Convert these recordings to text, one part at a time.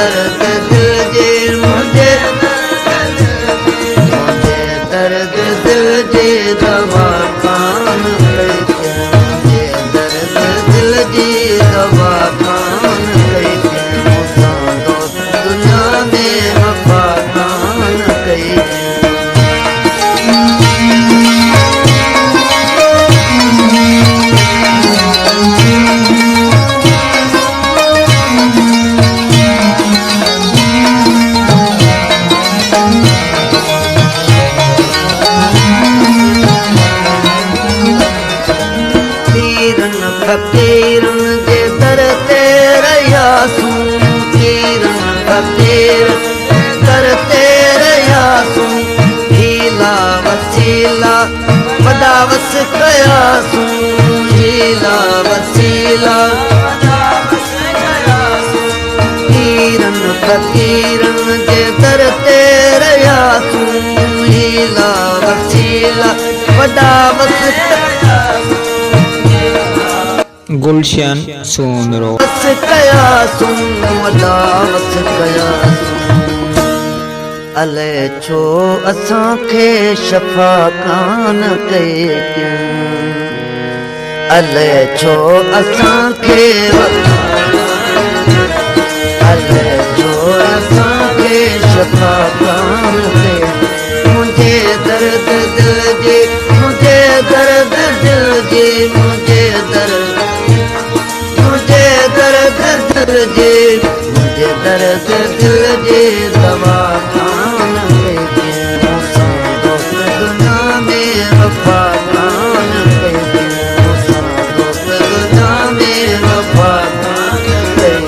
दर्द दिल जे मुझे दर्द दिल जे दवा कान कई मुझे दर्द दिल जी दवा कान कई मूंसां दोस्त दुनिया में वफा कान कई फकीरन जे दर ते रहियासूं पीरन फकीर दर ते रहियासूं हीला वसीला वॾा वस कयासूं हीला वसीला पीरन फकीरन जे दर ते रहियासूं हीला वसीला वॾा वस गुलशन सोनरो वस कयासूं वॾा वस कयासूं अले छो असांखे शफ़ा कान कई अले छो असांखे अले छो असांखे शफ़ा कान कई मुंहिंजे दर्द दिल जे मुंहिंजे दर्द दिल जे मुंहिंजे दर्द दिल जे मुझे दर्द दिल जे दवा कान कई मूंसां दोस्त दुनिया में वफा कान कई मूंसां दोस्त दुनिया में वफा कान कई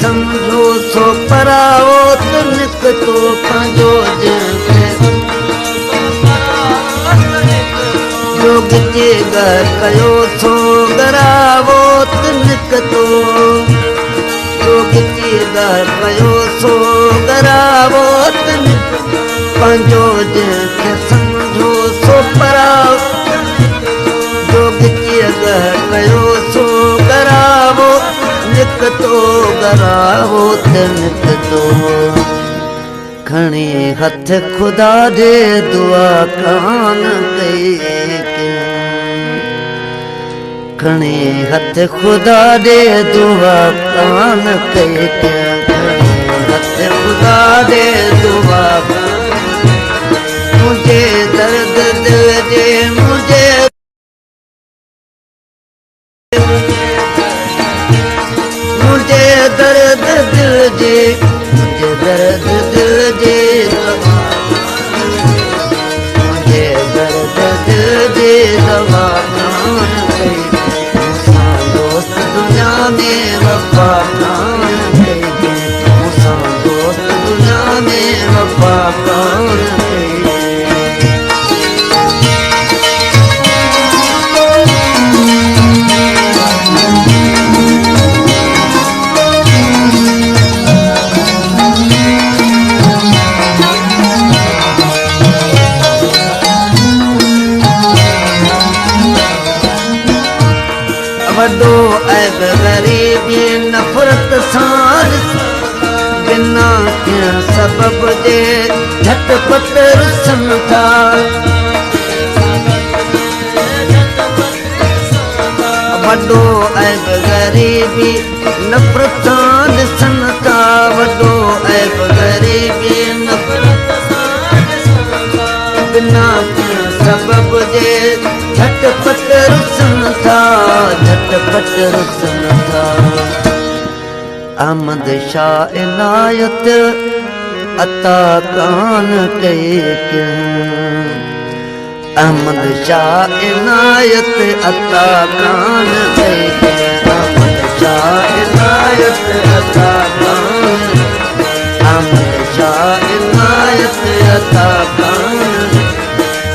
समझो सो पराओ त निकतो पंहिंजो जोग जे घर कयो सो गरावो त निकतो जोग जे घर कयो सो गरावो त पंहिंजो जंहिंखे समझो सो पराओ जोग जे घर कयो सो गरावो निकतो गरावो त निकतो खणी हथ खुदा दे दुआ कान कई खणी हथ खुदा दे दुआ कान कई हथ खुदा दे दुआ मुझे दर्द दिल जे मुझे दर्द दिल जे मुझे दर्द दिल जे मुझे दर्द दिल जे दवा कान कई मूंसां दोस्त दुनिया में वफा कान कई मूंसां दोस्त दुनिया में वफा कान कई वॾो ऐब ग़रीबी नफ़रत सां बिना कंहिं सबब जे झटपट रुसनि था वॾो ऐब ग़रीबी नफ़रत सां ॾिसनि था वॾो ऐब ग़रीबी नफ़रत बिना कंहिं सबब जे झटपट रुसनि था झटपट रुसनि था अहमद शाह इनायत अता कान कई अहमद शाह इनायत अता कान कई अहमद शाह इनायत अता कान अहमद शाह इनायत अता कान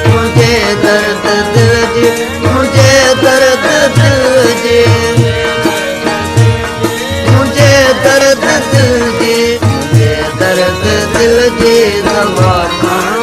मुझे दर्द दिल जे दर्द दिल जी दवा खान